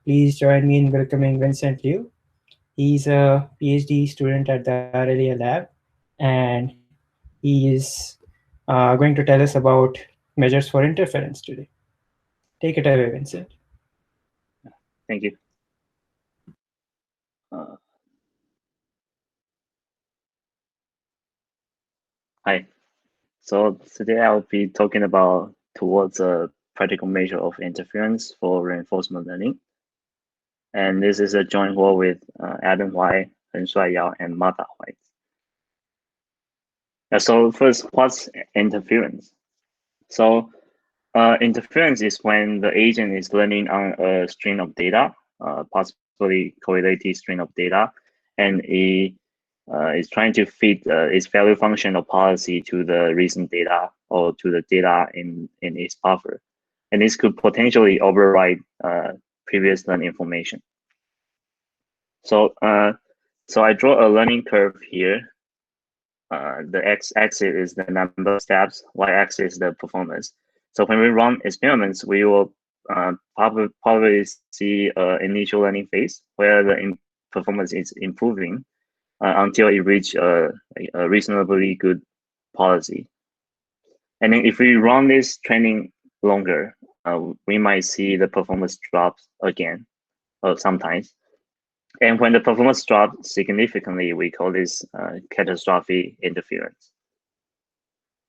Please join me in welcoming Vincent Liu. He's a PhD student at the RLA lab, and he is going to tell us about measures for interference today. Take it away, Vincent. Thank you. Uh, Hi. So today I'll be talking about towards a practical measure of interference for reinforcement learning. And this is a joint work with Adam Huai, Hen Shuai Yao, and Martha White. So first, what's interference? So interference is when the agent is learning on a string of data, possibly correlated string of data, and it is trying to fit its value function or policy to the recent data or to the data in its buffer. And this could potentially override previous learned information. So, so I draw a learning curve here. The x-axis is the number of steps, y-axis is the performance. So when we run experiments, we will probably see initial learning phase where the performance is improving until it reach a reasonably good policy. And then if we run this training longer, we might see the performance drops again, sometimes. And when the performance drops significantly, we call this catastrophic interference.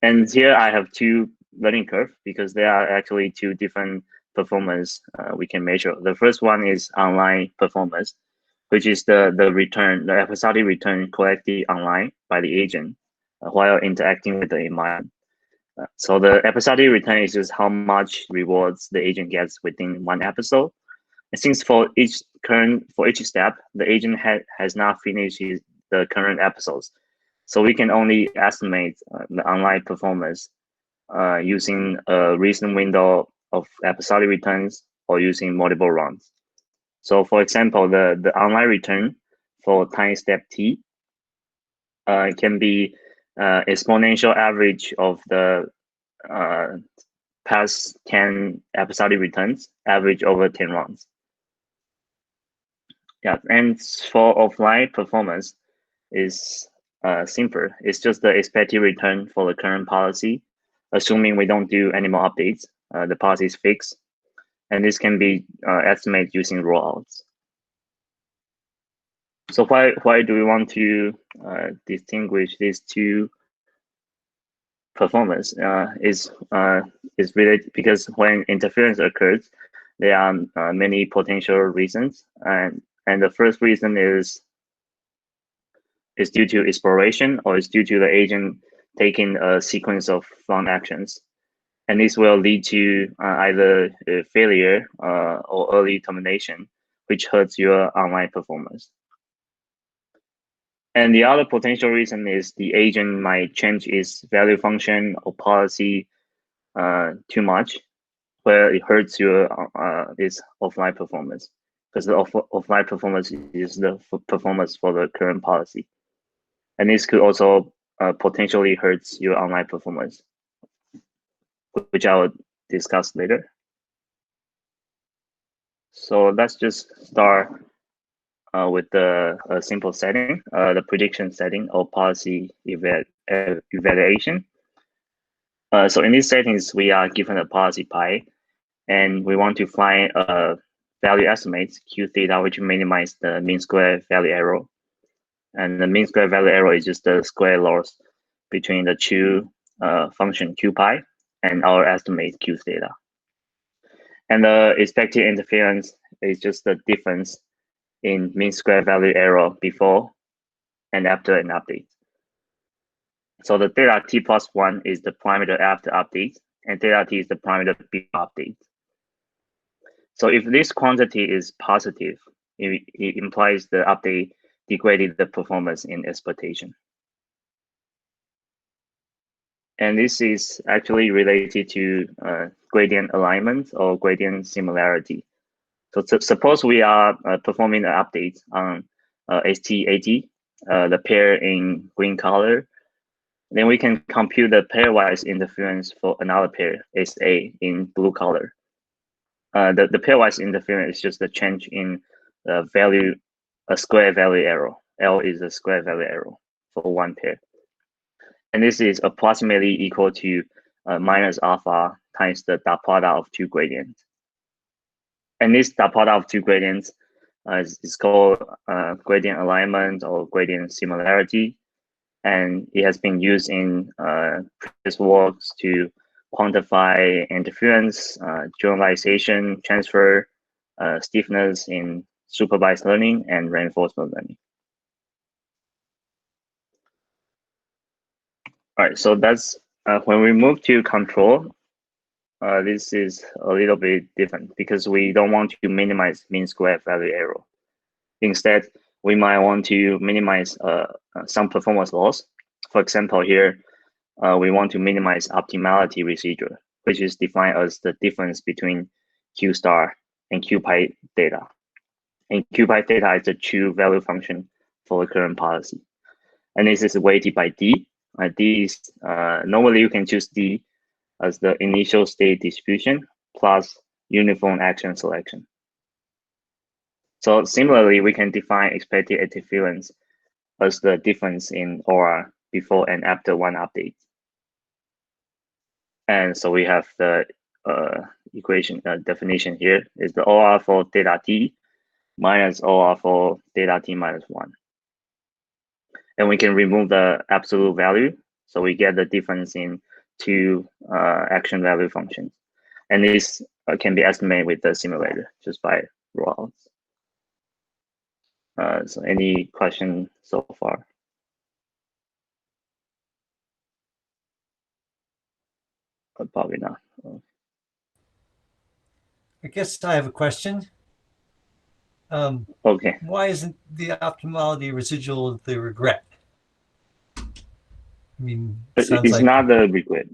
And here I have two learning curves because there are actually two different performance we can measure. The first one is online performance, which is the return, the episodic return collected online by the agent while interacting with the environment. So the episodic return is just how much rewards the agent gets within one episode. And since for each step, the agent has not finished the current episodes, so we can only estimate the online performance using a recent window of episodic returns or using multiple runs. So for example, the online return for time step t can be exponential average of the past 10 episodic returns, average over 10 runs. Yeah, and for offline performance is simpler. It's just the expected return for the current policy, assuming we don't do any more updates. The policy is fixed, and this can be estimated using rollouts. So why do we want to distinguish these two performance? Is related because when interference occurs, there are many potential reasons, and the first reason is due to exploration or is due to the agent taking a sequence of run actions. And this will lead to either failure or early termination, which hurts your online performance. And the other potential reason is the agent might change its value function or policy too much, where it hurts your its offline performance, because the offline performance is the performance for the current policy. And this could also potentially hurts your online performance, which I will discuss later. So let's just start with the simple setting, the prediction setting or policy evaluation. So in these settings, we are given a policy pi, and we want to find a value estimate q theta, which minimize the mean square value error. And the mean square value error is just the square loss between the two function q pi and our estimate q theta. And the expected interference is just the difference in mean square value error before and after an update. So the theta t plus 1 is the parameter after update, and theta t is the parameter before update. So if this quantity is positive, it implies the update degraded the performance in exploitation. And this is actually related to gradient alignment or gradient similarity. So suppose we are performing an update on ST80, the pair in green color, then we can compute the pairwise interference for another pair, SA, in blue color. the pairwise interference is just the change in the value, a square value error. L is a square value error for one pair. And this is approximately equal to minus alpha times the dot product of two gradients. And this dot product of two gradients is called gradient alignment or gradient similarity. And it has been used in previous works to quantify interference, generalization, transfer, stiffness in supervised learning and reinforcement learning. All right, so that's when we move to control, this is a little bit different because we don't want to minimize mean square value error. Instead, we might want to minimize some performance loss. For example, here, we want to minimize optimality residual, which is defined as the difference between Q star and Q pi theta. And Q pi theta is the true value function for the current policy. And this is weighted by D. D is, normally you can choose D as the initial state distribution plus uniform action selection. So similarly, we can define expected interference as the difference in OR before and after one update. And so we have the equation definition here is the OR for theta t minus OR for theta t minus 1. And we can remove the absolute value. So we get the difference in two action value functions. And this can be estimated with the simulator just by raw odds. So any question so far? Probably not. I guess I have a question. Okay. Why isn't the optimality residual the regret? I mean, it's like not the regret.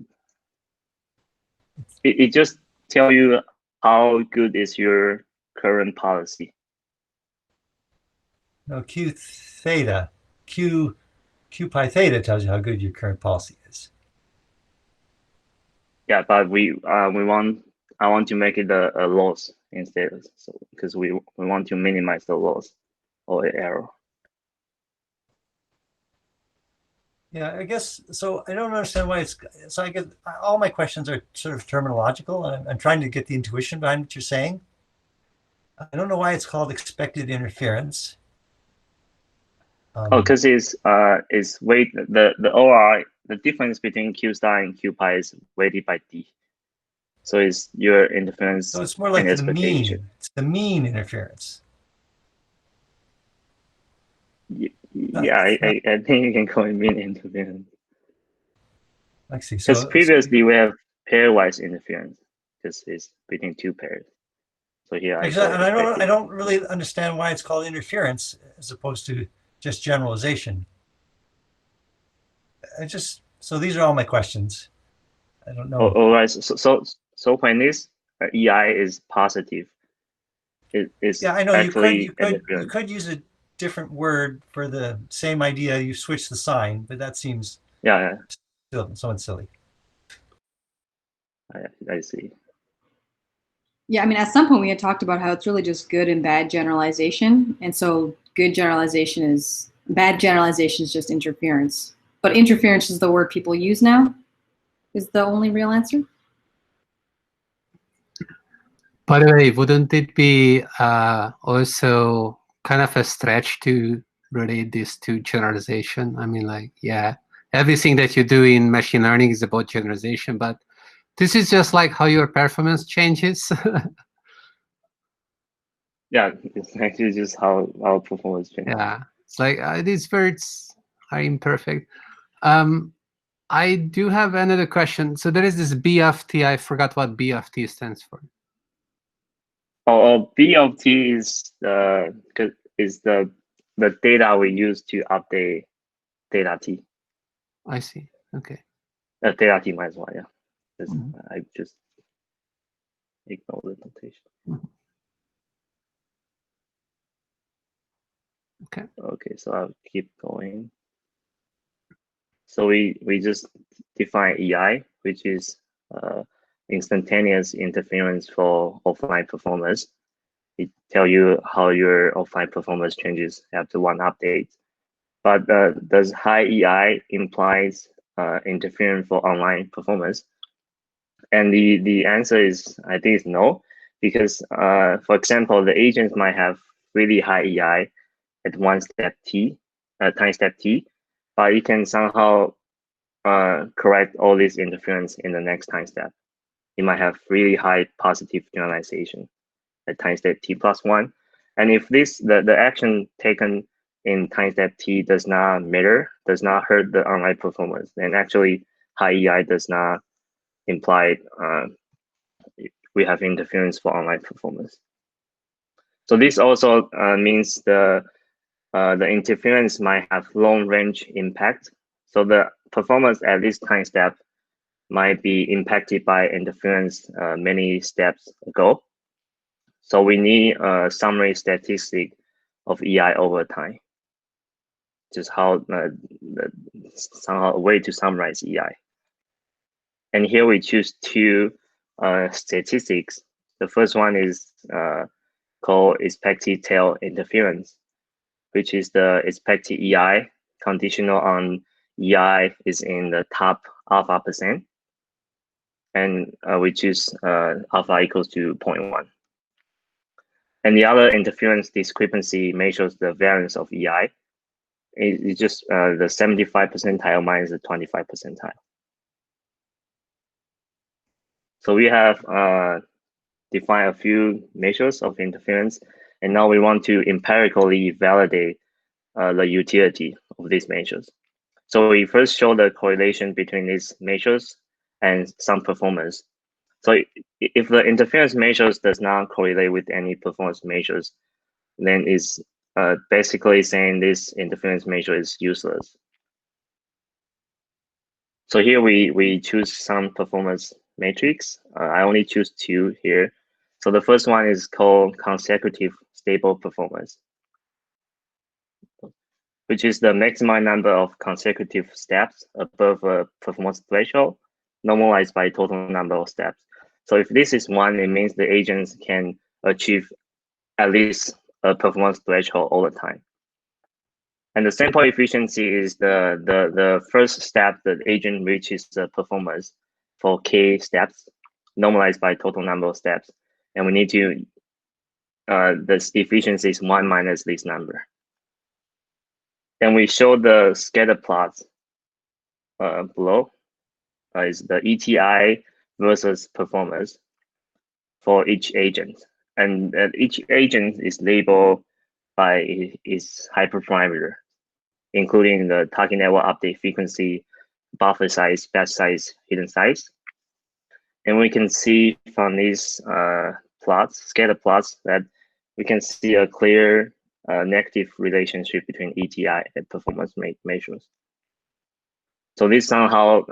It just tell you how good is your current policy. No, Q pi theta tells you how good your current policy is. Yeah, but I want to make it a loss instead, so because we want to minimize the loss or error. Yeah, I guess so. I don't understand why it's so. I guess all my questions are sort of terminological, and I'm trying to get the intuition behind what you're saying. I don't know why it's called expected interference. Because it's weight the OR, the difference between Q star and Q pi is weighted by D. So it's your interference. So it's more like the mean. It's the mean interference. Yeah, I think you can call it mean interference. I see. Because previously we have pairwise interference because it's between two pairs. So here I don't really understand why it's called interference as opposed to just generalization. So these are all my questions. I don't know. All right. So when this EI is positive, it's yeah, I know actually you could use a different word for the same idea. You switch the sign, but that seems still somewhat silly. I see. Yeah, I mean, at some point we had talked about how it's really just good and bad generalization, and so bad generalization is just interference. But interference is the word people use now. Is the only real answer? By the way, wouldn't it be also kind of a stretch to relate this to generalization? I mean, like, yeah, everything that you do in machine learning is about generalization, but this is just like how your performance changes. Yeah, it's actually just how our performance changes. Yeah, it's like these words are imperfect. I do have another question. So there is this B of T. I forgot what B of T stands for. B of T is the data we use to update theta T. I see. Okay. Theta T minus 1. Yeah. I just ignore the notation. Okay. Okay, so I'll keep going. So we just define EI, which is instantaneous interference for offline performance. It tells you how your offline performance changes after one update. But does high EI implies interference for online performance? And the answer is, I think, is no, because for example, the agents might have really high EI at one step t, time step t, but it can somehow correct all this interference in the next time step. It might have really high positive generalization at time step t+1. And if the action taken in time step t does not matter, does not hurt the online performance, then actually high EI does not imply we have interference for online performance. So this also means the interference might have long range impact. So the performance at this time step might be impacted by interference many steps ago. So we need a summary statistic of EI over time. Just how somehow a way to summarize EI. And here we choose two statistics. The first one is called expected tail interference, which is the expected EI conditional on EI is in the top alpha %, and we choose alpha equals to 0.1. And the other interference discrepancy measures the variance of EI. It's just the 75 percentile minus the 25 percentile. So we have defined a few measures of interference, and now we want to empirically validate the utility of these measures. So we first show the correlation between these measures and some performance. So if the interference measures does not correlate with any performance measures, then it's basically saying this interference measure is useless. So here we choose some performance matrix. I only choose two here. So the first one is called consecutive stable performance, which is the maximum number of consecutive steps above a performance threshold, normalized by total number of steps. So if this is 1, it means the agents can achieve at least a performance threshold all the time. And the sample efficiency is the first step the agent reaches the performance for k steps, normalized by total number of steps. And we need to, the efficiency is 1 minus this number. Then we show the scatter plots below. Is the ETI versus performance for each agent. And each agent is labeled by its hyperparameter, including the target network update frequency, buffer size, batch size, hidden size. And we can see from these plots, scatter plots, that we can see a clear negative relationship between ETI and performance measures. So this somehow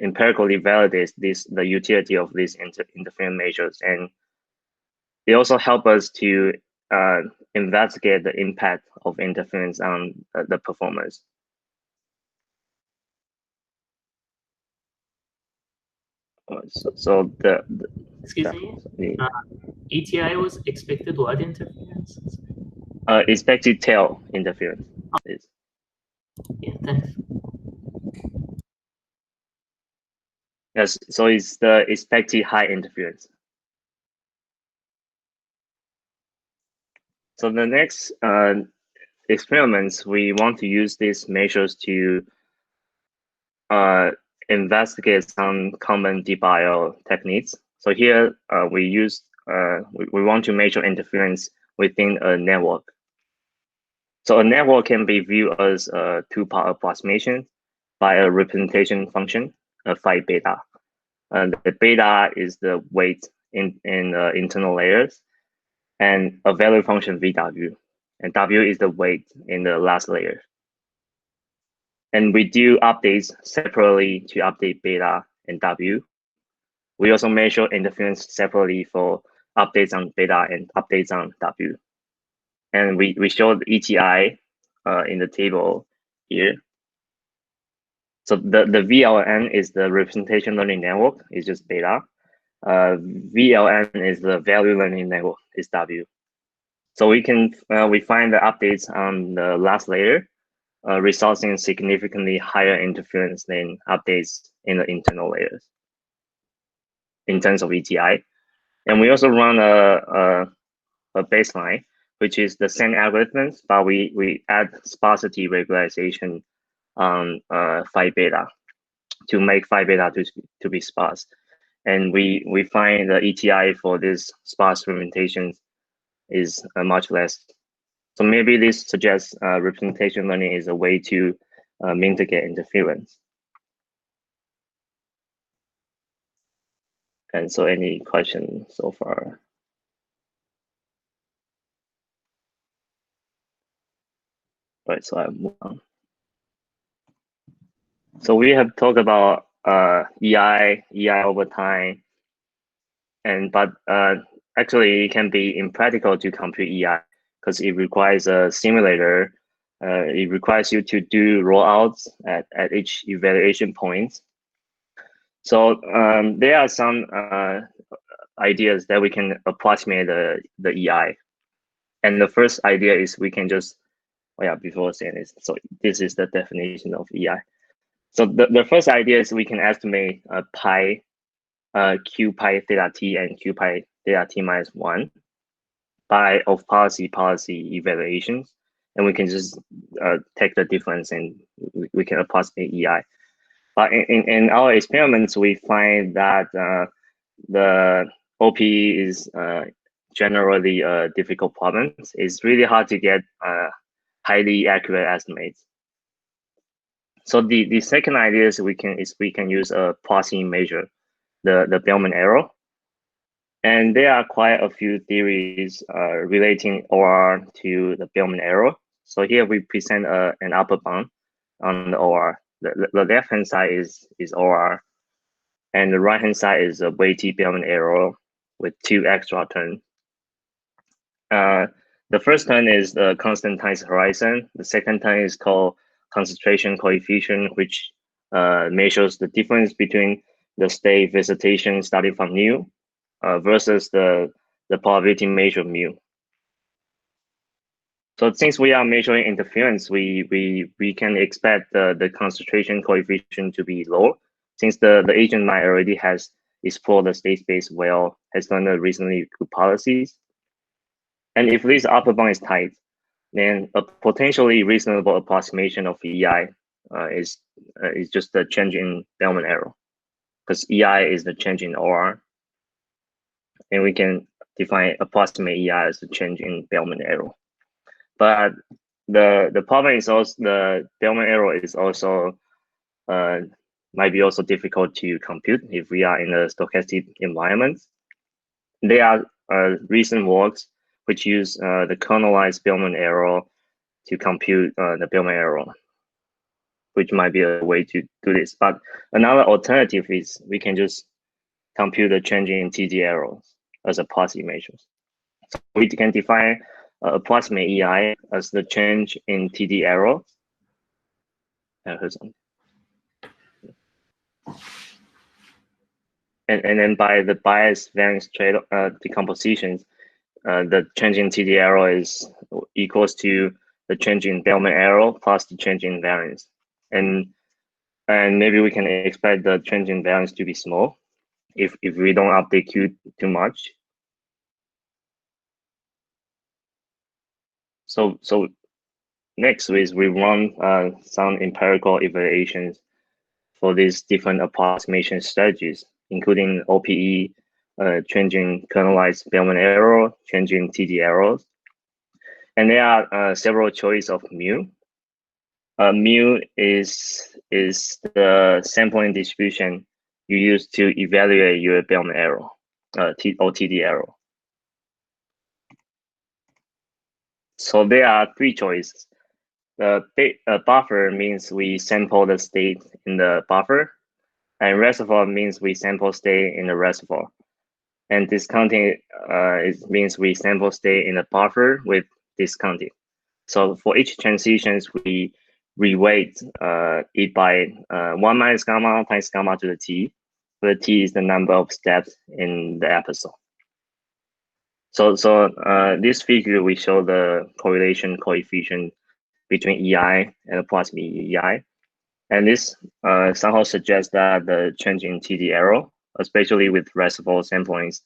empirically validates the utility of these interference measures, and they also help us to investigate the impact of interference on the performance. So the excuse me, ETI was expected what interference? Expected tail interference. Yeah, thanks. Yes, so it's the expected high interference. So the next experiments, we want to use these measures to investigate some common debye techniques. So here we use we want to measure interference within a network. So a network can be viewed as a two-part approximation by a representation function of phi beta. And the beta is the weight in internal layers, and a value function VW, and W is the weight in the last layer. And we do updates separately to update beta and W. We also measure interference separately for updates on beta and updates on W. And we show the ETI in the table here. So the VLN is the representation learning network, it's just beta. VLN is the value learning network, is W. So we can we find the updates on the last layer, results in significantly higher interference than updates in the internal layers in terms of ETI. And we also run a baseline, which is the same algorithms, but we add sparsity regularization on phi beta to make phi beta to be sparse. And we find the ETI for this sparse representation is much less. So maybe this suggests representation learning is a way to mitigate interference. And so any questions so far? Right, so I move on. So we have talked about EI over time, but actually it can be impractical to compute EI because it requires a simulator. It requires you to do rollouts at each evaluation point. So there are some ideas that we can approximate the EI. And the first idea is we can just, before saying this, so this is the definition of EI. So the first idea is we can estimate pi, q pi theta t and q pi theta t minus 1 of policy evaluations. And we can just take the difference and we can approximate EI. But in our experiments, we find that the OPE is generally a difficult problem. It's really hard to get highly accurate estimates. So the second idea is we can use a proxy measure, the Bellman error. And there are quite a few theories relating OR to the Bellman error. So here we present an upper bound on the OR. The left-hand side is OR, and the right-hand side is a weighted Bellman error with 2 extra terms. The first term is the constant time horizon. The second term is called concentration coefficient, which measures the difference between the state visitation starting from nu versus the probability measure mu. So since we are measuring interference, we can expect the concentration coefficient to be low, since the agent might already has explored the state space well, has done a reasonably good policies. And if this upper bound is tight, then a potentially reasonable approximation of EI is just the change in Bellman error, because EI is the change in OR, and we can define approximate EI as the change in Bellman error. But the problem is also the Bellman error is also might be also difficult to compute if we are in a stochastic environment. There are recent works which use the kernelized Bellman error to compute the Bellman error, which might be a way to do this. But another alternative is we can just compute the change in TD errors as a proxy measure. So we can define approximate EI as the change in TD error. And then by the bias variance trade decompositions, the change in TD error is equals to the change in Bellman error plus the change in variance. And maybe we can expect the change in variance to be small if we don't update Q too much. So next is we run some empirical evaluations for these different approximation strategies, including OPE, changing kernelized Bellman error, changing TD errors. And there are several choices of mu. Mu is the sampling distribution you use to evaluate your Bellman error, or TD error. So there are 3 choices. The buffer means we sample the state in the buffer, and reservoir means we sample state in the reservoir. And discounting means we sample state in the buffer with discounting. So for each transitions, we reweight it by 1 minus gamma times gamma to the t. where t is the number of steps in the episode. So this figure, we show the correlation coefficient between EI and approximate EI. And this somehow suggests that the change in TD error, especially with reservoir samplings,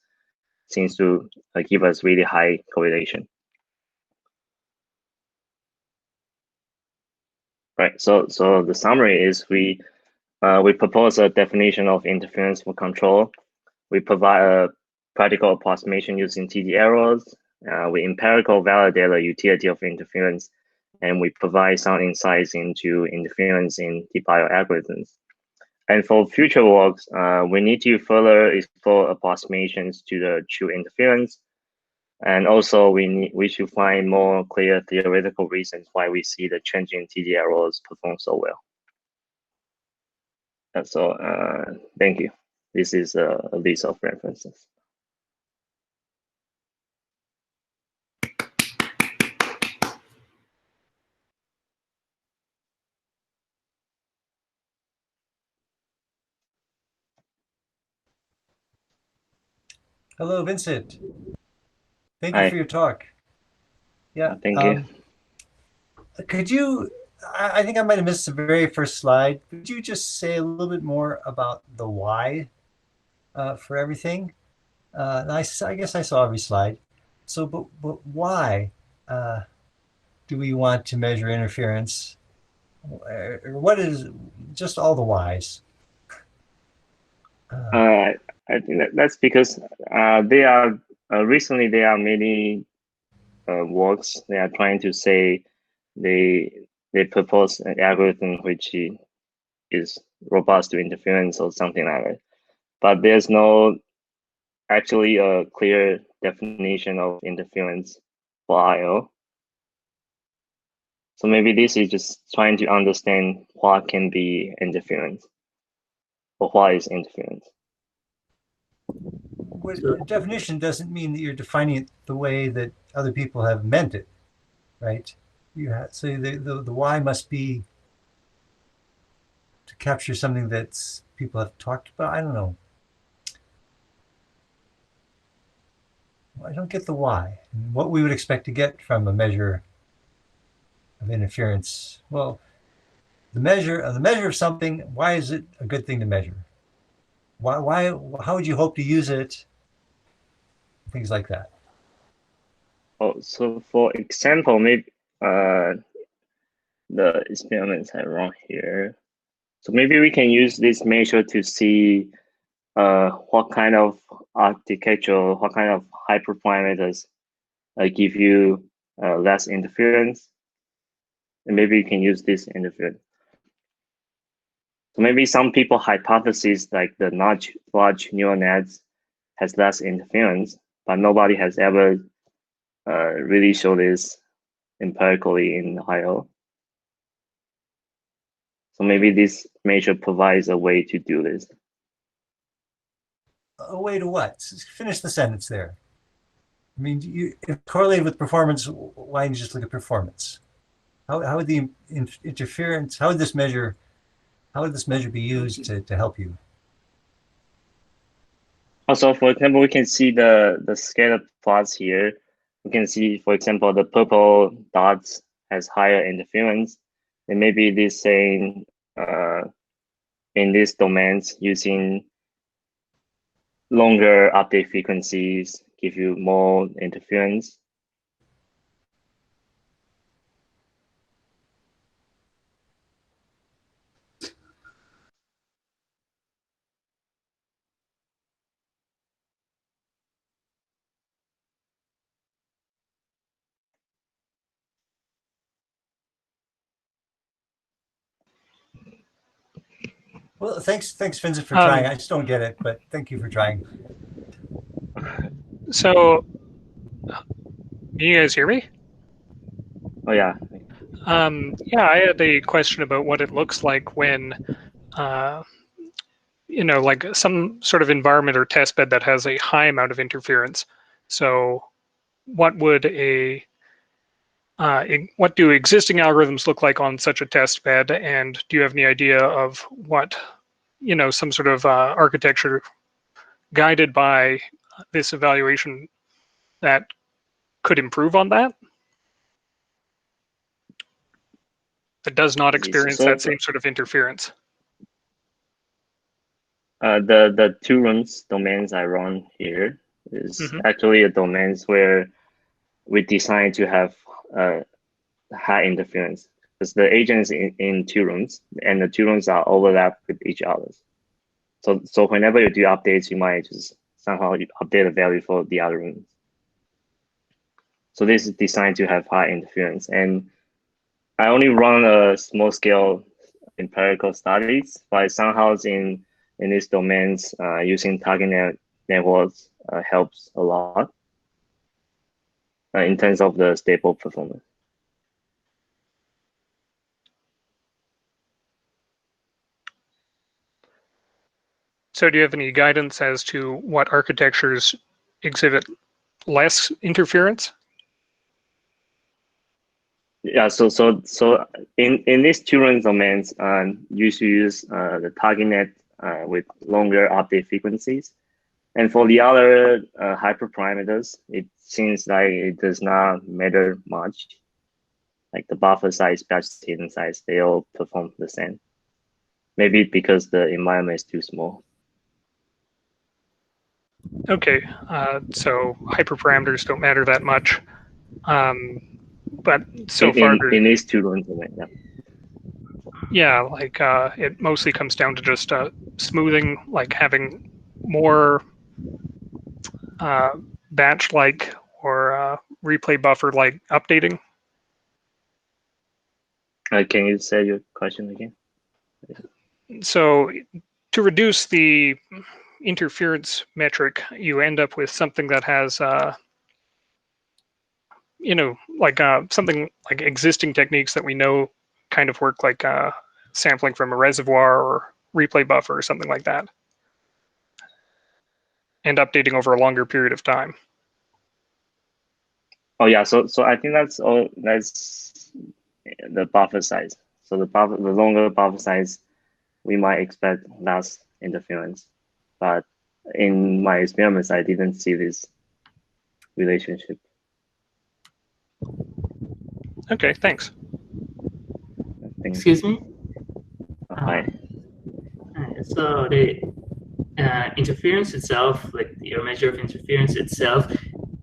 seems to give us really high correlation. Right. So the summary is we propose a definition of interference for control. We provide a practical approximation using TD errors. We empirical validate the utility of interference, and we provide some insights into interference in deep IO algorithms. And for future works, we need to further explore approximations to the true interference. And also we should find more clear theoretical reasons why we see the change in TD errors perform so well. So thank you. This is a list of references. Hello, Vincent. Thank Hi. you for your talk. Yeah. Thank you. Could you, I think I might have missed the very first slide. Could you just say a little bit more about the why for everything? I guess I saw every slide. So, but why do we want to measure interference? What is just all the whys? I think that's because they are recently there are many works. They are trying to say they propose an algorithm which is robust to interference or something like that. But there's no actually a clear definition of interference for IO. So maybe this is just trying to understand what can be interference or what is interference. Definition doesn't mean that you're defining it the way that other people have meant it, right? So the why must be to capture something that people have talked about. I don't know. I don't get the why. What we would expect to get from a measure of interference. Well, the measure of something. Why is it a good thing to measure? Why? How would you hope to use it? Things like that. Oh, so for example, maybe the experiments are wrong here. So maybe we can use this measure to see what kind of architecture, what kind of hyperparameters give you less interference. And maybe you can use this interference. So maybe some people hypothesis like the large neural nets has less interference, but nobody has ever really showed this empirically in IO. So maybe this measure provides a way to do this. A way to what? Finish the sentence there. I mean, if correlated with performance, why don't you just look at performance? How would the interference? How would this measure be used to help you? Also, for example, we can see the scatter plots here. We can see, for example, the purple dots has higher interference. And maybe this saying in these domains using longer update frequencies give you more interference. Well, thanks, Vincent, for trying. I just don't get it, but thank you for trying. So, can you guys hear me? Oh yeah. Yeah, I had a question about what it looks like when, like some sort of environment or test bed that has a high amount of interference. So, what would what do existing algorithms look like on such a test bed? And do you have any idea of what some sort of architecture guided by this evaluation that could improve on that? That does not experience that same sort of interference. The two runs domains I run here is actually a domains where we designed to have high interference, because the agent is in two rooms, and the two rooms are overlapped with each other. So whenever you do updates, you might just somehow update a value for the other rooms. So this is designed to have high interference. And I only run a small scale empirical studies, but somehow in these domains, using target networks helps a lot in terms of the stable performance. So do you have any guidance as to what architectures exhibit less interference? Yeah, so in these two run domains, you should use the target net with longer update frequencies. And for the other hyperparameters, it seems like it does not matter much. Like the buffer size, batch hidden size, they all perform the same. Maybe because the environment is too small. Okay, so hyperparameters don't matter that much. But so far, in these two run domains, yeah, like it mostly comes down to just smoothing, like having more batch-like or replay buffer-like updating. Can you say your question again? So to reduce the interference metric, you end up with something that has, like something like existing techniques that we know kind of work, like sampling from a reservoir or replay buffer or something like that, and updating over a longer period of time. Oh yeah, so I think that's the buffer size. So the longer buffer size, we might expect less interference. But in my experiments, I didn't see this relationship. Okay, thanks. Excuse me? Hi. So the interference itself, like your measure of interference itself,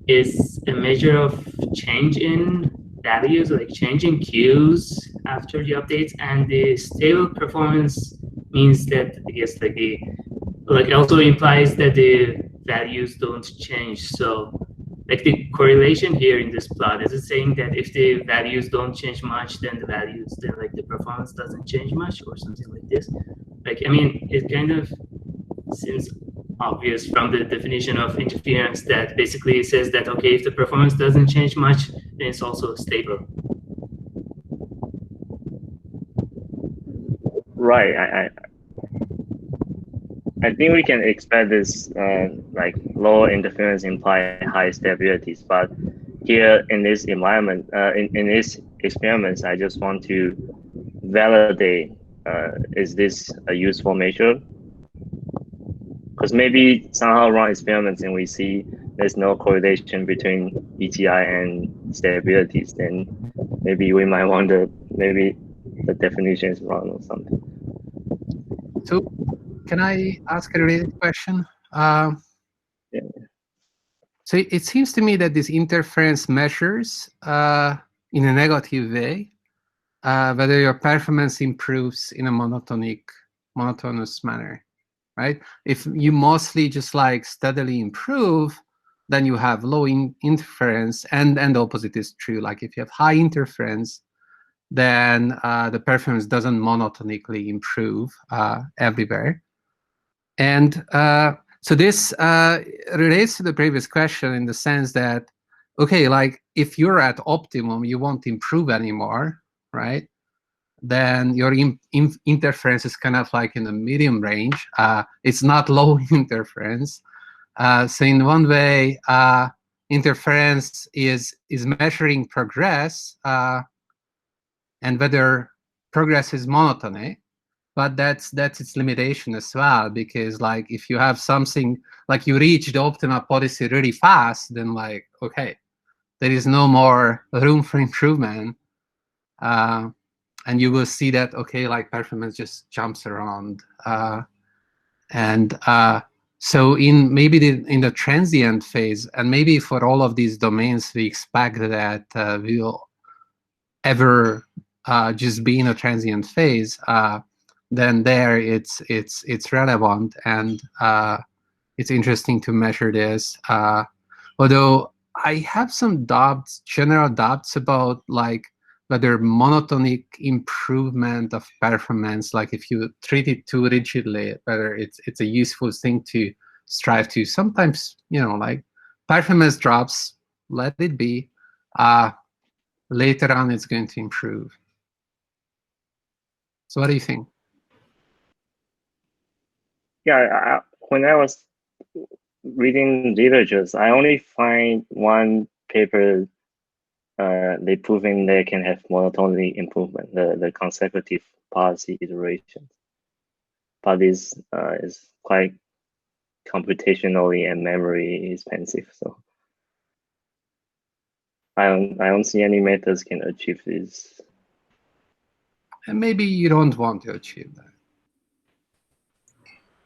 is a measure of change in values, like change in Qs after the updates, and the stable performance means that, I guess, like also implies that the values don't change. So like the correlation here in this plot, is it saying that if the values don't change much, then the performance doesn't change much, or something like this? Like, I mean, it kind of seems obvious from the definition of interference that basically it says that, okay, if the performance doesn't change much, then it's also stable. Right. I think we can expect this like low interference imply high stabilities, but here in this environment, in these experiments, I just want to validate is this a useful measure? Because maybe somehow run experiments and we see there's no correlation between ETI and stabilities, then maybe we might wonder maybe the definition is wrong or something. So can I ask a related question? Yeah. So it seems to me that these interference measures in a negative way, whether your performance improves in a monotonous manner, right? If you mostly just like steadily improve, then you have low interference, and the opposite is true. Like if you have high interference, then the performance doesn't monotonically improve everywhere. And so this relates to the previous question in the sense that, okay, like if you're at optimum, you won't improve anymore, right? Then your interference is kind of like in the medium range. It's not low interference. So in one way, interference is measuring progress and whether progress is monotony. but that's its limitation as well, because like if you have something like you reach the optimal policy really fast, then like, okay, there is no more room for improvement. And you will see that, okay, like performance just jumps around. So in the transient phase, and maybe for all of these domains, we expect that we'll ever just be in a transient phase, then there it's relevant, and it's interesting to measure this. Although I have some general doubts about like whether monotonic improvement of performance, like if you treat it too rigidly, whether it's a useful thing to strive to. Sometimes, like performance drops, let it be. Later on, it's going to improve. So what do you think? Yeah, when I was reading literatures, I only find one paper they proving they can have monotonic improvement, the consecutive policy iterations. But this is quite computationally and memory expensive, so I don't see any methods can achieve this. And maybe you don't want to achieve that.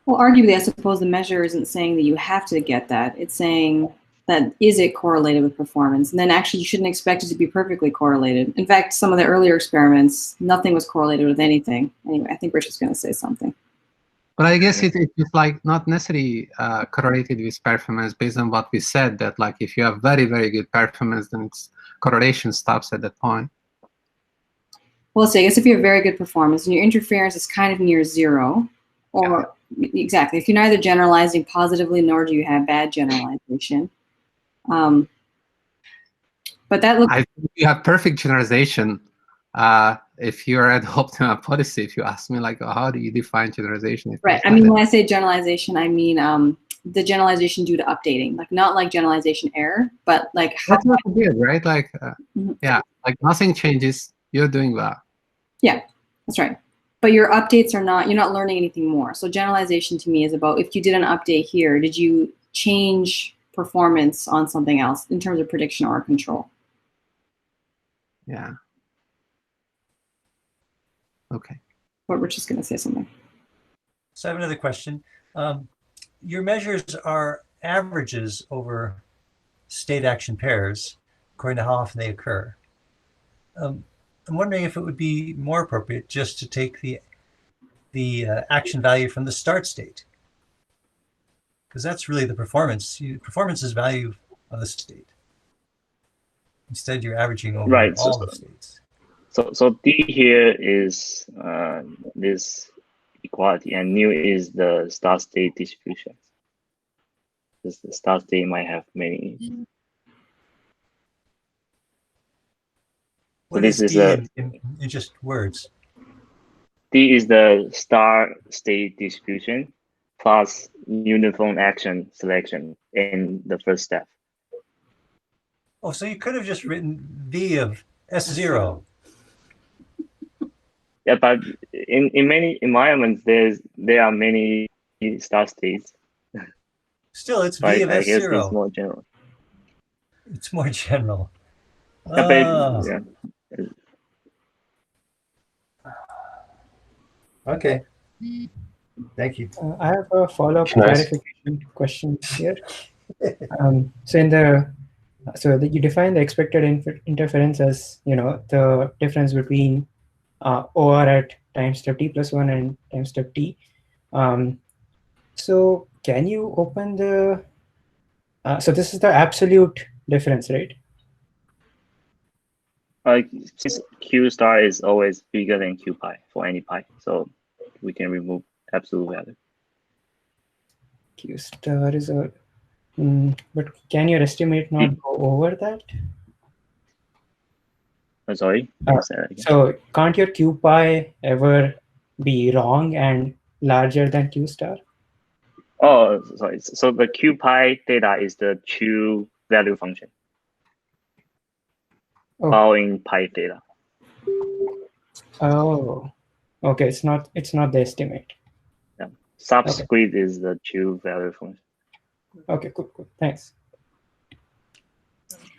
Well, arguably, I suppose the measure isn't saying that you have to get that. It's saying that is it correlated with performance? And then actually you shouldn't expect it to be perfectly correlated. In fact, some of the earlier experiments, nothing was correlated with anything. Anyway, I think Rich is going to say something. But I guess it's like not necessarily correlated with performance based on what we said, that like if you have very, very good performance, then its correlation stops at that point. Well, so I guess if you have very good performance and your interference is kind of near zero, or exactly, if you're neither generalizing positively nor do you have bad generalization. But that looks. I think you have perfect generalization if you're at optimal policy. If you ask me, like, how do you define generalization? Right. I mean, when I say generalization, I mean the generalization due to updating, like not like generalization error, but like that's not good, right? Like, yeah, like nothing changes. You're doing well. Yeah, that's right. But your updates are not. You're not learning anything more. So generalization to me is about if you did an update here, did you change performance on something else in terms of prediction or control? Yeah. Okay. But Rich is going to say something. So I have another question. Your measures are averages over state action pairs, according to how often they occur. I'm wondering if it would be more appropriate just to take the action value from the start state, because that's really the performance. Performance is value of the state. Instead, you're averaging over all the states. So D here is this equality, and mu is the start state distribution. Because the start state might have many. What so this is D in just words? D is the start state distribution plus uniform action selection in the first step. Oh, so you could have just written V of S0. Yeah, but in many environments, there are many start states. Still, it's V of S0. I guess it's more general. It's more general. Yeah. Okay. Thank you. I have a follow-up clarification question here. So you define the expected interference as the difference between OR at time step t plus 1 and time step t. So can you open the? So this is the absolute difference, right? Since Q star is always bigger than Q pi for any pi, so we can remove absolute value. Q star is a, but can your estimate not go over that? I'm sorry. So can't your Q pi ever be wrong and larger than Q star? Oh, sorry. So the Q pi theta is the true value function. Following pi theta. Oh, Okay, it's not the estimate. Yeah. Subscript is the true value function. Okay, cool. Thanks.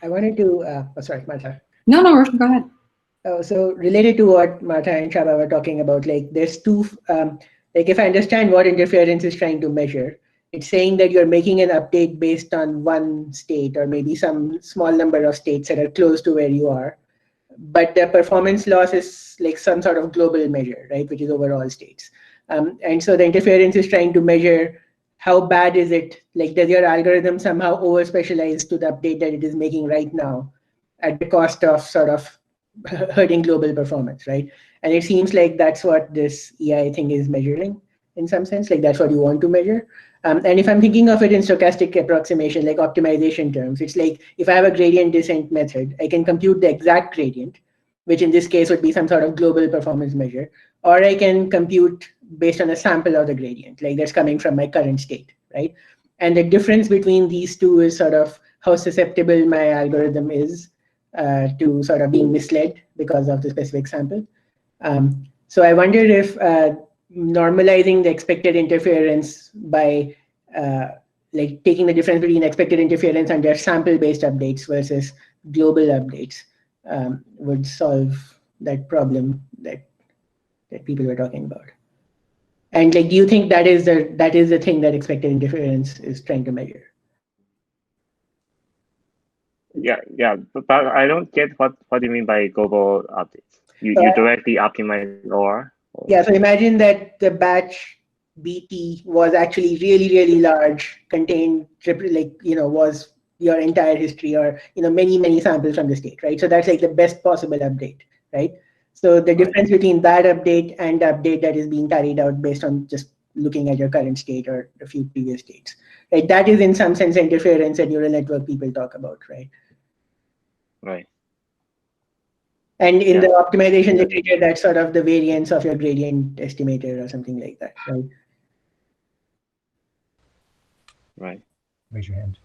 I wanted to, sorry, Martha. No, Roshan, go ahead. So related to what Martha and Shaba were talking about, like there's two, like if I understand what interference is trying to measure, it's saying that you're making an update based on one state or maybe some small number of states that are close to where you are. But the performance loss is like some sort of global measure, right, which is overall states. And so the interference is trying to measure how bad is it, like does your algorithm somehow over-specialize to the update that it is making right now at the cost of sort of hurting global performance, right? And it seems like that's what this EI thing is measuring in some sense, like that's what you want to measure. And if I'm thinking of it in stochastic approximation, like optimization terms, it's like if I have a gradient descent method, I can compute the exact gradient, which in this case would be some sort of global performance measure, or I can compute based on a sample of the gradient, like that's coming from my current state, right? And the difference between these two is sort of how susceptible my algorithm is to sort of being misled because of the specific sample. So I wonder if normalizing the expected interference by like taking the difference between expected interference under sample-based updates versus global updates would solve that problem that people were talking about. And like, do you think that is the thing that expected interference is trying to measure? Yeah, but I don't get what do you mean by global updates? You directly optimize OR? Yeah, so imagine that the batch BT was actually really large, contained was your entire history or many samples from the state, right? So that's like the best possible update, right? So the difference between that update and the update that is being carried out based on just looking at your current state or a few previous states, right? That is in some sense interference that neural network people talk about, right? Right. And in the optimization literature, that's sort of the variance of your gradient estimator or something like that, right? Right. Raise your hand.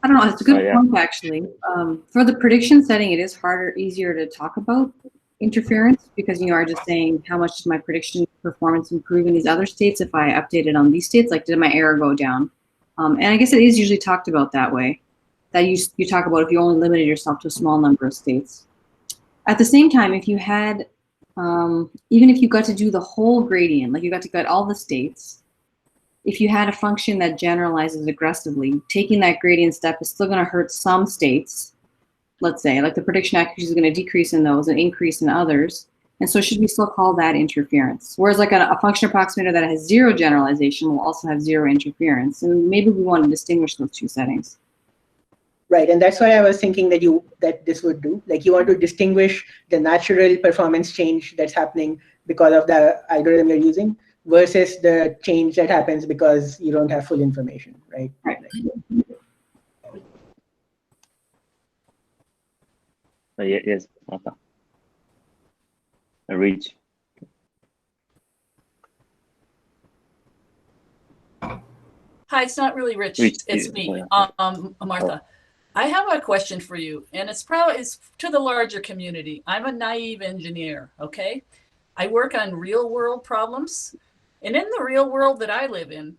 I don't know. It's a good point, actually. For the prediction setting, it is easier to talk about interference because you are just saying how much does my prediction performance improve in these other states if I updated on these states, like did my error go down? And I guess it is usually talked about that way. That you talk about if you only limited yourself to a small number of states. At the same time, if you had, even if you got to do the whole gradient, like you got to get all the states, if you had a function that generalizes aggressively, taking that gradient step is still going to hurt some states. Let's say, like the prediction accuracy is going to decrease in those and increase in others. And so should we still call that interference? Whereas like a function approximator that has zero generalization will also have zero interference. And maybe we want to distinguish those two settings. Right, and that's why I was thinking that this would do. Like you want to distinguish the natural performance change that's happening because of the algorithm you're using versus the change that happens because you don't have full information, right? Right. Yes, Martha. Reach. Hi, it's not really Rich. It's me, Martha. I have a question for you, and it's to the larger community. I'm a naive engineer, okay? I work on real world problems, and in the real world that I live in,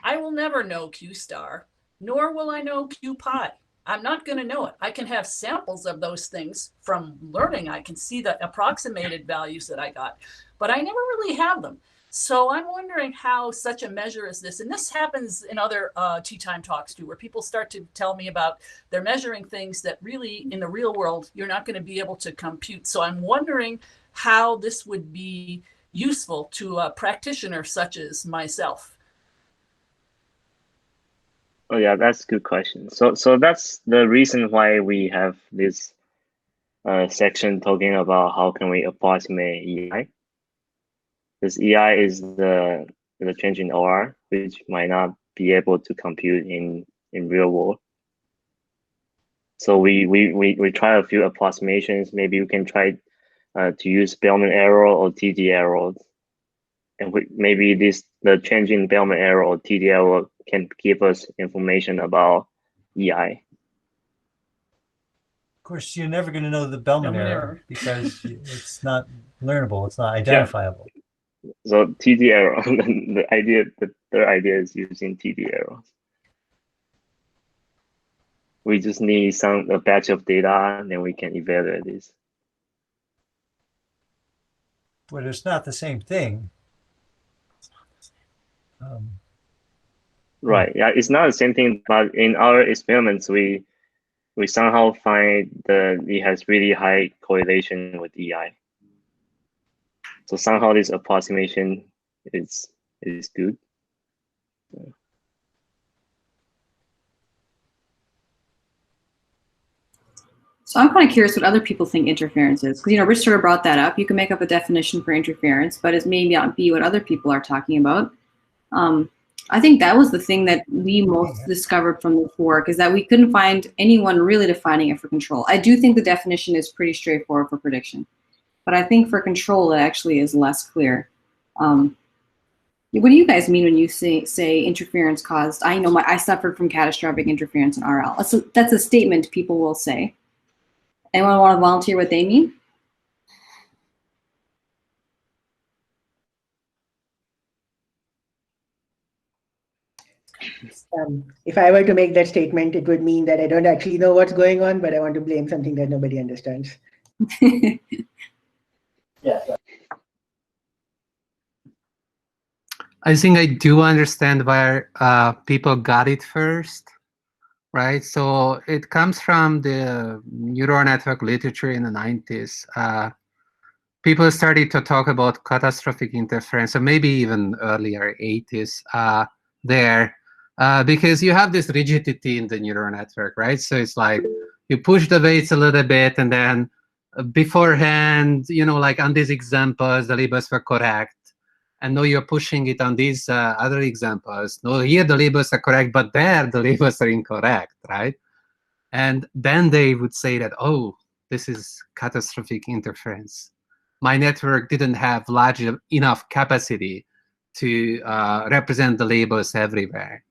I will never know Q star, nor will I know Q pi. I'm not going to know it. I can have samples of those things from learning. I can see the approximated values that I got, but I never really have them. So I'm wondering how such a measure as this, and this happens in other tea time talks too, where people start to tell me about they're measuring things that really in the real world, you're not going to be able to compute. So I'm wondering how this would be useful to a practitioner such as myself. Oh yeah, that's a good question. So that's the reason why we have this section talking about how can we approximate EI. This EI is the change in OR, which might not be able to compute in real world. So we try a few approximations. Maybe we can try to use Bellman error or TD error, and maybe the change in Bellman error or TD error can give us information about EI. course, you're never going to know the Bellman Bellman error error. because it's not learnable. It's not identifiable. So TD error. The third idea is using TD errors. We just need a batch of data, and then we can evaluate this. But it's not the same thing. Right. Yeah, it's not the same thing, but in our experiments, we somehow find that it has really high correlation with EI. So somehow this approximation is good. So I'm kind of curious what other people think interference is, because Rich sort of brought that up. You can make up a definition for interference, but it may not be what other people are talking about. I think that was the thing that we most discovered from this work, is that we couldn't find anyone really defining it for control. I do think the definition is pretty straightforward for prediction, but I think for control it actually is less clear. What do you guys mean when you say interference caused? I know I suffered from catastrophic interference in RL. That's a statement people will say. Anyone want to volunteer what they mean? If I were to make that statement, it would mean that I don't actually know what's going on, but I want to blame something that nobody understands. Yeah. I think I do understand where people got it first, right? So it comes from the neural network literature in the 90s. People started to talk about catastrophic interference, or maybe even earlier 80s there, because you have this rigidity in the neural network, right? So it's like you push the weights a little bit, and then beforehand, like on these examples, the labels were correct. And now you're pushing it on these other examples. No, here the labels are correct, but there the labels are incorrect, right? And then they would say that, oh, this is catastrophic interference. My network didn't have large enough capacity to represent the labels everywhere.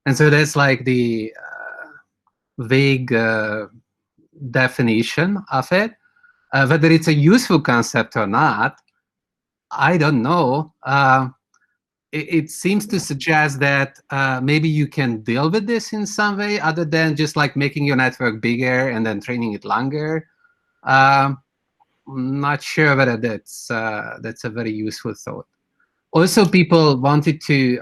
And so that's like the vague definition of it. Whether it's a useful concept or not, I don't know. It seems to suggest that maybe you can deal with this in some way other than just like making your network bigger and then training it longer. I'm not sure whether that's a very useful thought. Also, people wanted to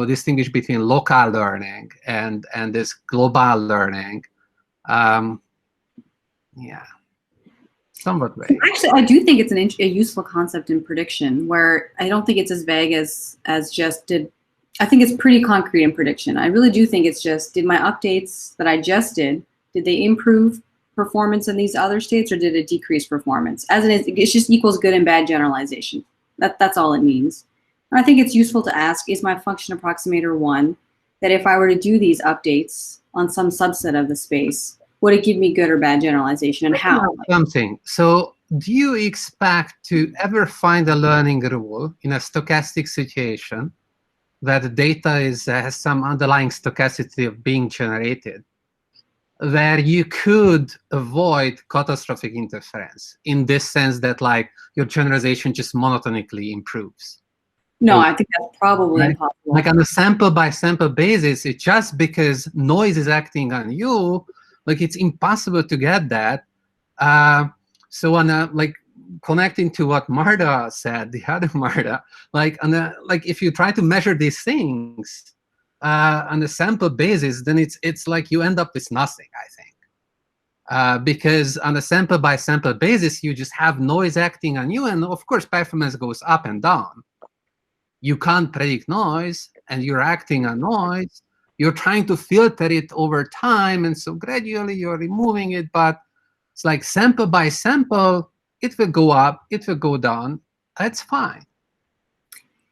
distinguish between local learning and this global learning. Yeah. Somewhat vague. Actually, I do think it's a useful concept in prediction, where I don't think it's as vague as just did. I think it's pretty concrete in prediction. I really do think it's just, did my updates that I just did they improve performance in these other states, or did it decrease performance? As it is, it just equals good and bad generalization. That's all it means. And I think it's useful to ask, is my function approximator one, that if I were to do these updates on some subset of the space, would it give me good or bad generalization, and how? Something. So do you expect to ever find a learning rule in a stochastic situation where the data has some underlying stochasticity of being generated, where you could avoid catastrophic interference in this sense that like your generalization just monotonically improves? No, I think that's probably impossible. Like on a sample by sample basis, it's just because noise is acting on you, like it's impossible to get that. So on a, like connecting to what Marta said, the other Marta, like if you try to measure these things on a sample basis, then it's like you end up with nothing, I think. Because on a sample by sample basis, you just have noise acting on you, and of course performance goes up and down. You can't predict noise, and you're acting on noise. You're trying to filter it over time, and so gradually you're removing it, but it's like sample by sample, it will go up, it will go down, that's fine.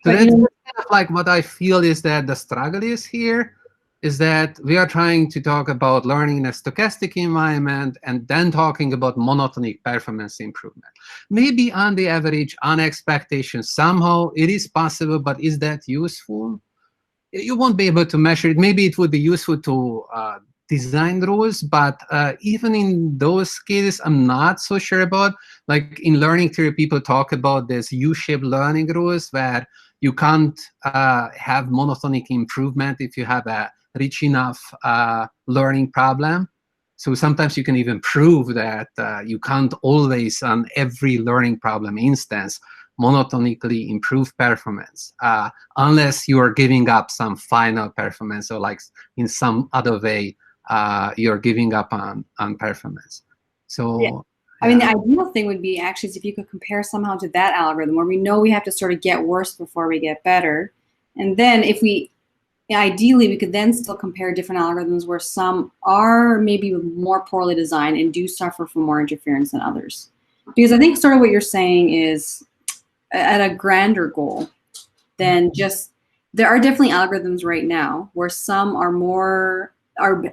So that's kind of like what I feel is that the struggle is here, is that we are trying to talk about learning in a stochastic environment and then talking about monotonic performance improvement. Maybe on the average, on expectation, somehow it is possible, but is that useful? You won't be able to measure it. Maybe it would be useful to design rules, but even in those cases, I'm not so sure about. Like in learning theory, people talk about this U-shaped learning rules where you can't have monotonic improvement if you have a rich enough learning problem. So sometimes you can even prove that you can't always, on every learning problem instance, monotonically improve performance, unless you are giving up some final performance, or like in some other way, you're giving up on performance. So yeah. I mean, the ideal thing would be actually if you could compare somehow to that algorithm where we know we have to sort of get worse before we get better. And then if we, ideally, we could then still compare different algorithms where some are maybe more poorly designed and do suffer from more interference than others. Because I think sort of what you're saying is at a grander goal than just, there are definitely algorithms right now where some are more,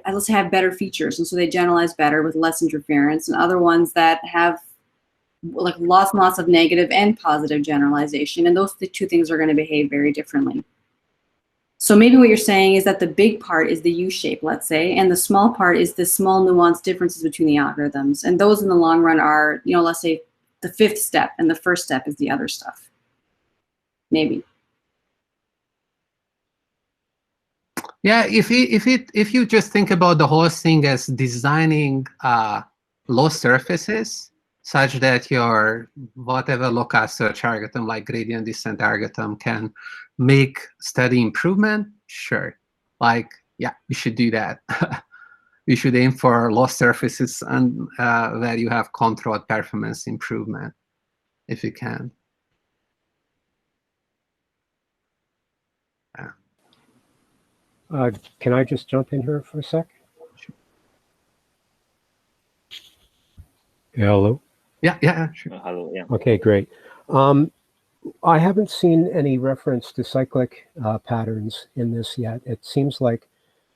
let's say, have better features, and so they generalize better with less interference, and other ones that have like lots and lots of negative and positive generalization, and those two things are going to behave very differently. So maybe what you're saying is that the big part is the U-shape, let's say, and the small part is the small nuanced differences between the algorithms, and those in the long run are, you know, let's say the fifth step, and the first step is the other stuff. Maybe. Yeah, if you just think about the whole thing as designing low surfaces such that your whatever local search algorithm like gradient descent algorithm can make steady improvement, sure. Like, yeah, you should do that. You should aim for low surfaces and where you have controlled performance improvement, if you can. Can I just jump in here for a sec? Hello? Yeah, sure. Hello, yeah. Okay, great. I haven't seen any reference to cyclic patterns in this yet. It seems like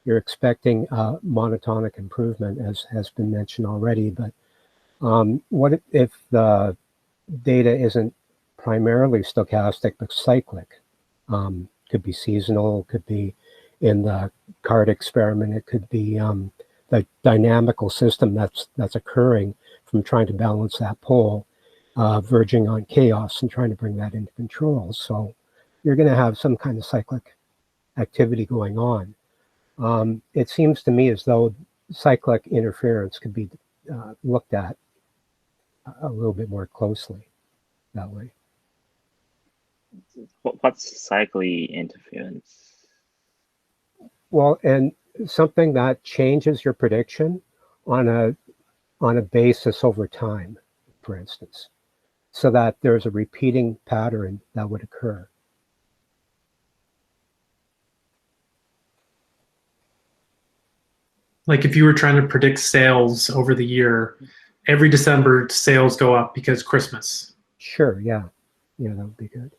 you're expecting monotonic improvement, as has been mentioned already, but what if the data isn't primarily stochastic, but cyclic? Could be seasonal, could be in the card experiment, it could be the dynamical system that's occurring from trying to balance that pole, verging on chaos and trying to bring that into control. So you're going to have some kind of cyclic activity going on. It seems to me as though cyclic interference could be looked at a little bit more closely that way. What's cyclic interference? Well, and something that changes your prediction on a basis over time, for instance, so that there's a repeating pattern that would occur. Like if you were trying to predict sales over the year, every December sales go up because Christmas. Sure, yeah. Yeah, that would be good.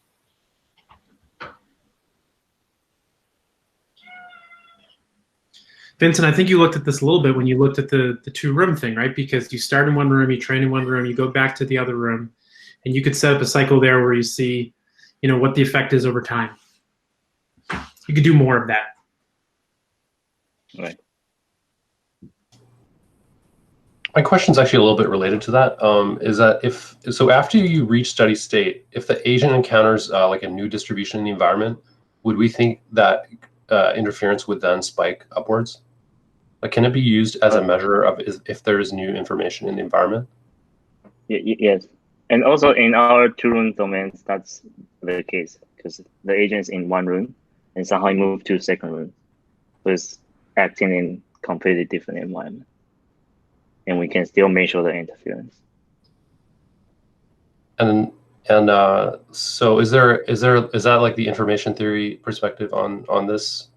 Vincent, I think you looked at this a little bit when you looked at the two-room thing, right? Because you start in one room, you train in one room, you go back to the other room, and you could set up a cycle there where you see, you know, what the effect is over time. You could do more of that. Right. My question is actually a little bit related to that. Is that so after you reach steady state, if the agent encounters like a new distribution in the environment, would we think that interference would then spike upwards? Like, can it be used as a measure of if there is new information in the environment? Yes, and also in our two-room domains, that's the case because the agent is in one room and somehow he moved to second room, so it's acting in completely different environment, and we can still measure the interference. And so is that like the information theory perspective on this?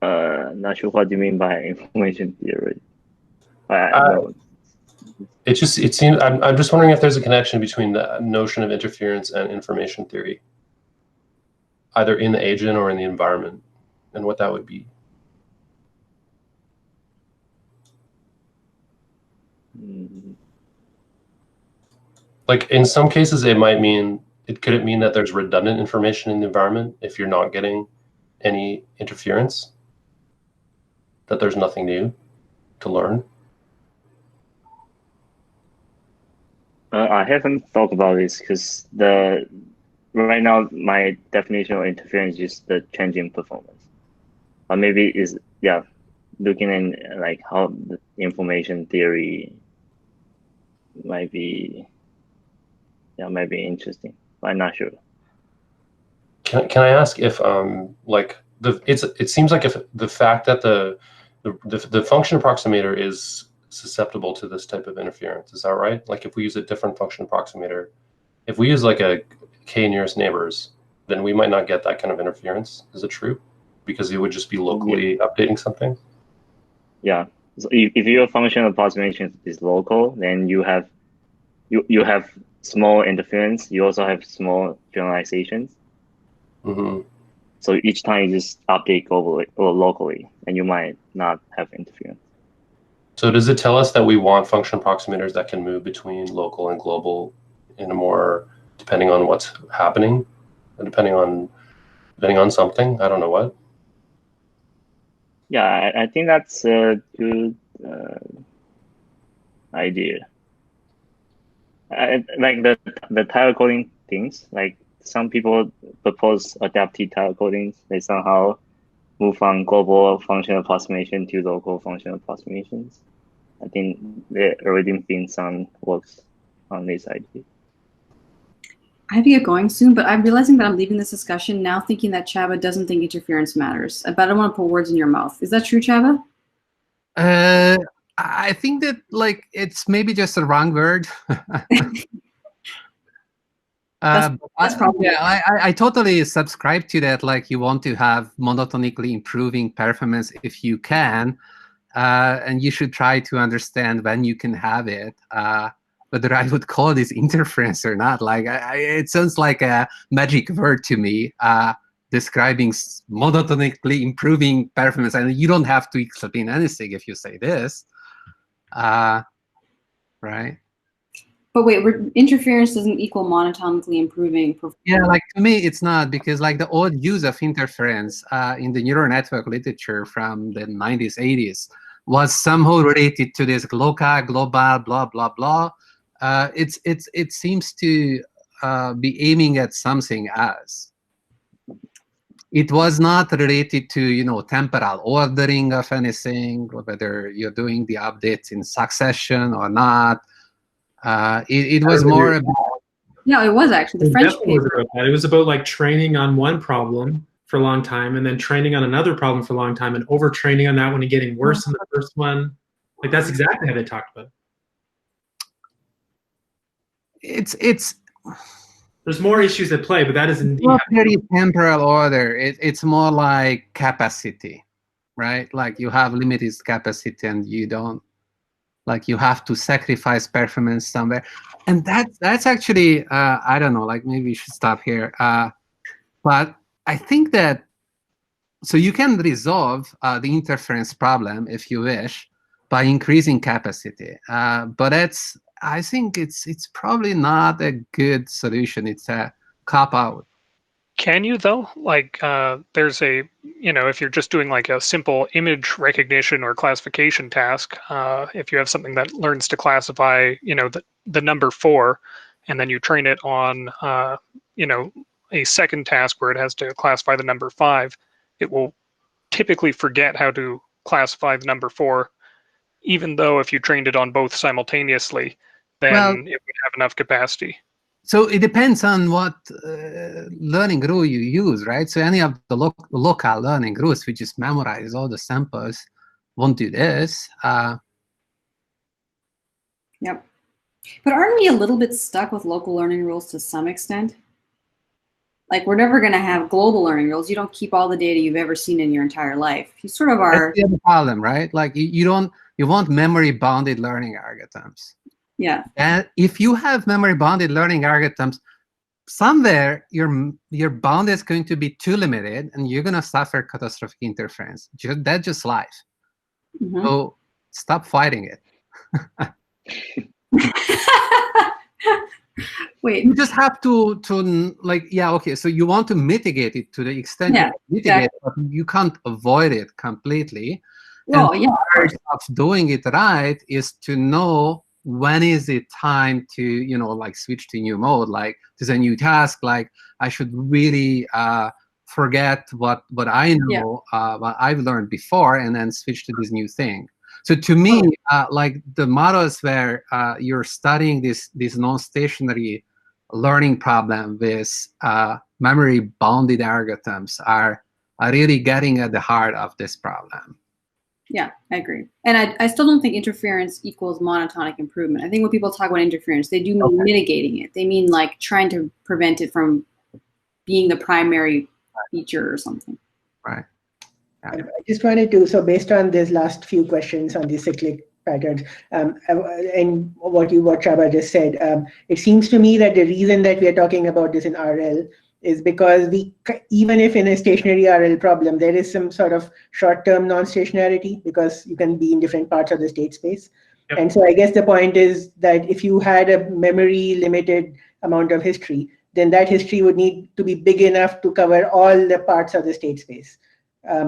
Not sure what you mean by information theory. It seems I'm just wondering if there's a connection between the notion of interference and information theory, either in the agent or in the environment, and what that would be. Like in some cases, it might mean could it mean that there's redundant information in the environment if you're not getting any interference? that there's nothing new to learn? I haven't thought about this because right now my definition of interference is just the change in performance. Or maybe is looking at like how the information theory might be interesting. I'm not sure. Can I ask if it seems like if the fact that the function approximator is susceptible to this type of interference, is that right? Like if we use a different function approximator, if we use like a k nearest neighbors, then we might not get that kind of interference. Is it true? Because it would just be locally updating something. Yeah. So if your function approximation is local, then you have small interference. You also have small generalizations. Mm-hmm. So each time you just update globally or locally, and you might not have interference. So does it tell us that we want function approximators that can move between local and global in a more, depending on what's happening, and depending on something? I don't know what. Yeah, I think that's a good idea. Like the tile coding things, like some people propose adaptive tile codings. They somehow move from global function approximation to local function approximations. I think there already been some works on this idea. I have to get going soon, but I'm realizing that I'm leaving this discussion now thinking that Chaba doesn't think interference matters. But I don't want to put words in your mouth. Is that true, Chaba? I think that like it's maybe just a wrong word. That's probably I totally subscribe to that. Like you want to have monotonically improving performance if you can, and you should try to understand when you can have it. Whether I would call this interference or not, like it sounds like a magic word to me, describing monotonically improving performance. And you don't have to explain anything if you say this, right? But wait, interference doesn't equal monotonically improving performance. Yeah, like to me, it's not, because like the old use of interference in the neural network literature from the 90s, 80s was somehow related to this local, global, blah, blah, blah. It seems to be aiming at something else. It was not related to temporal ordering of anything, or whether you're doing the updates in succession or not. It was more about. Yeah, it was actually the French paper. It was about like training on one problem for a long time, and then training on another problem for a long time, and overtraining on that one and getting worse than the first one. Like that's exactly how they talked about it. There's more issues at play, but that is indeed not very temporal order. It's more like capacity, right? Like you have limited capacity, and you don't, like you have to sacrifice performance somewhere. And that's actually I don't know. Like maybe we should stop here. But I think that so you can resolve the interference problem if you wish by increasing capacity, but I think it's probably not a good solution. It's a cop-out. Can you though? Like there's if you're just doing like a simple image recognition or classification task, if you have something that learns to classify, the number 4, and then you train it on, a second task where it has to classify the number 5, it will typically forget how to classify the number 4, even though if you trained it on both simultaneously, then it would have enough capacity. So it depends on what learning rule you use, right? So any of the local learning rules, we just memorize all the samples, won't do this. Yep. But aren't we a little bit stuck with local learning rules to some extent? Like we're never going to have global learning rules. You don't keep all the data you've ever seen in your entire life. You sort of are. That's the other problem, right? Like you want memory bounded learning algorithms. Yeah. And if you have memory bounded learning algorithms, somewhere your bound is going to be too limited, and you're going to suffer catastrophic interference. That's just life. Mm-hmm. So stop fighting it. Wait. You just have to okay. So you want to mitigate it to the extent you mitigate, but you can't avoid it completely. Well, yeah. Part of doing it right is to know when is it time to, like switch to new mode, like there's a new task, like I should really forget what I know, what I've learned before, and then switch to this new thing. So to me, like the models where you're studying this non-stationary learning problem with memory bounded algorithms are really getting at the heart of this problem. Yeah, I agree. And I still don't think interference equals monotonic improvement. I think when people talk about interference, they do mean mitigating it. They mean like trying to prevent it from being the primary feature or something. Right. I just wanted to, so based on these last few questions on the cyclic patterns, and what Csaba just said, it seems to me that the reason that we are talking about this in RL is because even if in a stationary RL problem, there is some sort of short-term non-stationarity because you can be in different parts of the state space. Yep. And so I guess the point is that if you had a memory limited amount of history, then that history would need to be big enough to cover all the parts of the state space,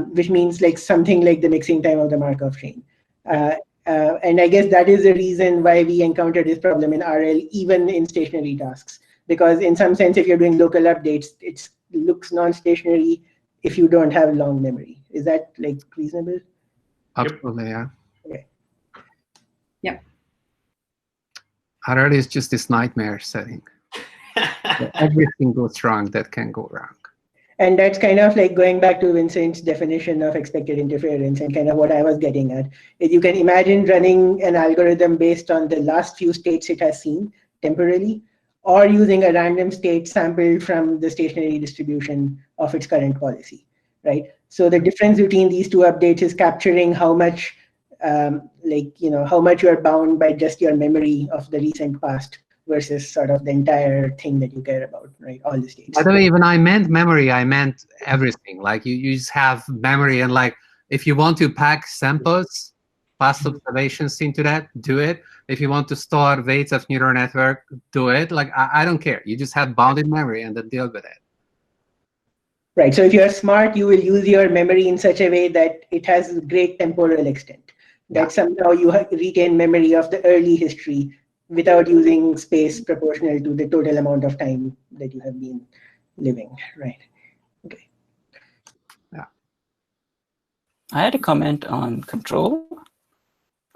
which means like something like the mixing time of the Markov chain. And I guess that is the reason why we encounter this problem in RL, even in stationary tasks. Because in some sense, if you're doing local updates, it looks non-stationary if you don't have long memory. Is that like reasonable? Absolutely, yeah. Okay. Yep. RL is just this nightmare setting. Everything goes wrong that can go wrong. And that's kind of like going back to Vincent's definition of expected interference and kind of what I was getting at. If you can imagine running an algorithm based on the last few states it has seen temporarily, or using a random state sampled from the stationary distribution of its current policy, right? So the difference between these two updates is capturing how much, how much you are bound by just your memory of the recent past versus sort of the entire thing that you care about, right? All the states. By the way, when I meant memory, I meant everything. Like you just have memory, and like if you want to pack samples, past observations into that, do it. If you want to store weights of neural network, do it. Like I don't care. You just have bounded memory and then deal with it. Right. So if you're smart, you will use your memory in such a way that it has great temporal extent. That somehow you retain memory of the early history without using space proportional to the total amount of time that you have been living, right? Okay. Yeah. I had a comment on control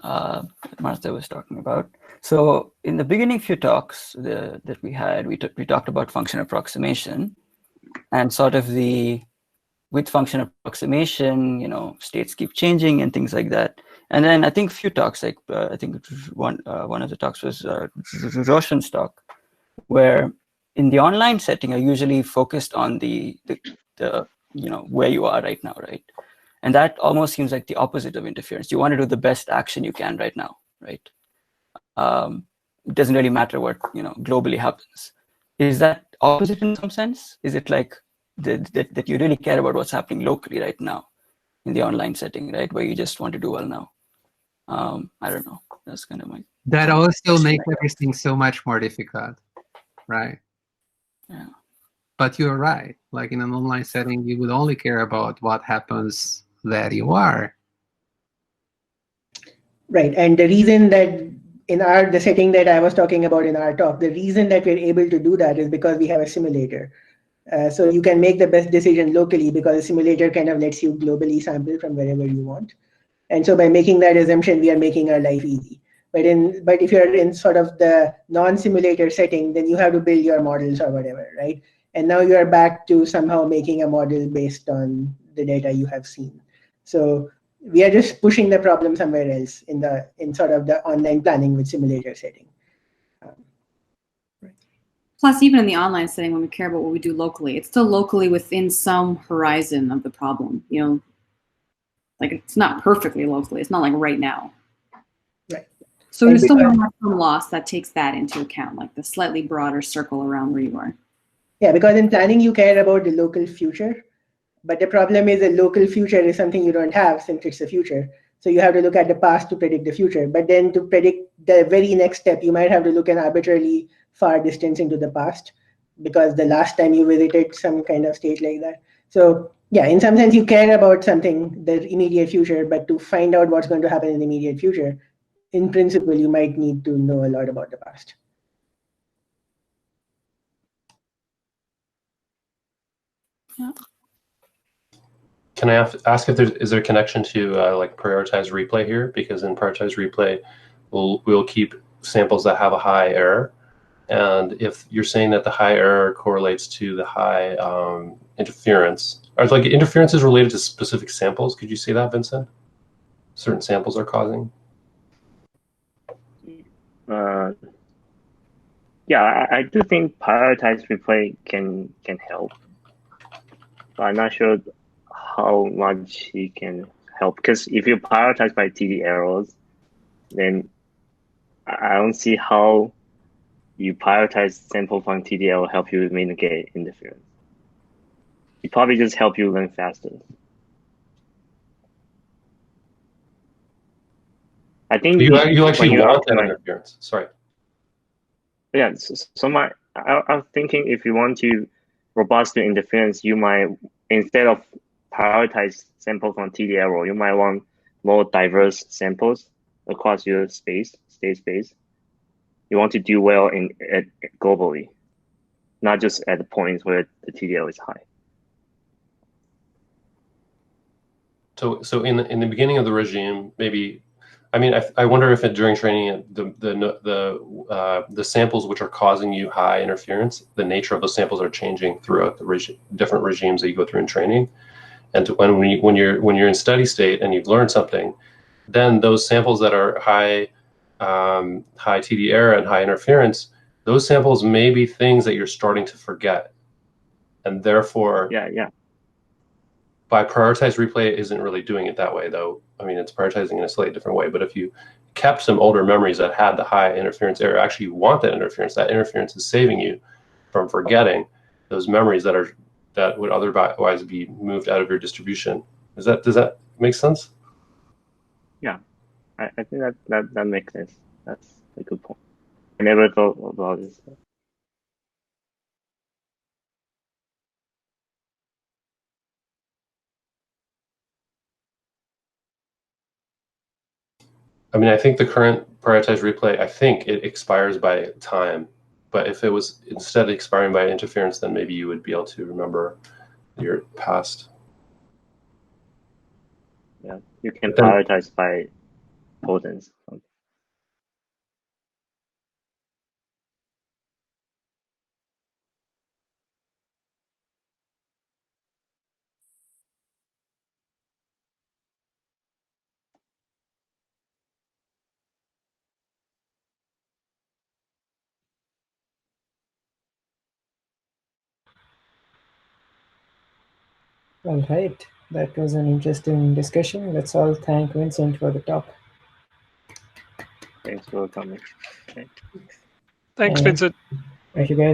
that Martha was talking about. So in the beginning few talks that we had, we talked about function approximation and sort of with function approximation, states keep changing and things like that. And then I think a few talks, like I think one of the talks was Roshan's talk, where in the online setting, I usually focused on the where you are right now, right? And that almost seems like the opposite of interference. You want to do the best action you can right now, right? It doesn't really matter what globally happens. Is that opposite in some sense? Is it like that you really care about what's happening locally right now in the online setting, right? Where you just want to do well now. I don't know. That's kind of my. That also makes everything so much more difficult, right? Yeah. But you're right. Like in an online setting, you would only care about what happens where you are. Right. And the reason that in the setting that I was talking about in our talk, the reason that we're able to do that is because we have a simulator. So you can make the best decision locally because the simulator kind of lets you globally sample from wherever you want. And so by making that assumption, we are making our life easy. But if you're in sort of the non-simulator setting, then you have to build your models or whatever, right? And now you are back to somehow making a model based on the data you have seen. So we are just pushing the problem somewhere else in sort of the online planning with simulator setting. Plus, even in the online setting, when we care about what we do locally, it's still locally within some horizon of the problem. Like it's not perfectly locally. It's not like right now. Right. So there's still more loss that takes that into account, like the slightly broader circle around where you are. Yeah, because in planning, you care about the local future. But the problem is a local future is something you don't have since it's the future. So you have to look at the past to predict the future. But then to predict the very next step, you might have to look an arbitrarily far distance into the past because the last time you visited some kind of state like that. So yeah, in some sense, you care about something, the immediate future, but to find out what's going to happen in the immediate future, in principle, you might need to know a lot about the past. Yeah. Can I ask if is there a connection to like prioritized replay here? Because in prioritized replay, we'll keep samples that have a high error. And if you're saying that the high error correlates to the high interference, or like interference is related to specific samples, could you say that, Vincent? Certain samples are causing? Yeah, I do think prioritized replay can help, but I'm not sure how much it can help, because if you prioritize by TD errors, then I don't see how you prioritize sample from TDL help you mitigate interference. It probably just help you learn faster. I think you actually want that interference. Sorry. Yeah, so I'm thinking if you want to robust the interference, you might, instead of prioritize sample from TDL, you might want more diverse samples across your state space. You want to do well globally, not just at the points where the TDL is high. So in the beginning of the regime, maybe, I mean, I wonder if during training the samples which are causing you high interference, the nature of those samples are changing throughout the different regimes that you go through in training, and when you're in steady state and you've learned something, then those samples that are high TD error and high interference, those samples may be things that you're starting to forget, and therefore by prioritized replay isn't really doing it that way, though. I mean, it's prioritizing in a slightly different way. But if you kept some older memories that had the high interference error, actually you want that interference. That interference is saving you from forgetting those memories that would otherwise be moved out of your distribution. Does that make sense? Yeah, I think that makes sense. That's a good point. I never thought about this. I mean, I think the current prioritized replay, I think it expires by time. But if it was instead expiring by interference, then maybe you would be able to remember your past. Yeah, you can prioritize by potence. All right, that was an interesting discussion. Let's all thank Vincent for the talk. Thanks for coming. Thanks, Vincent. If you guys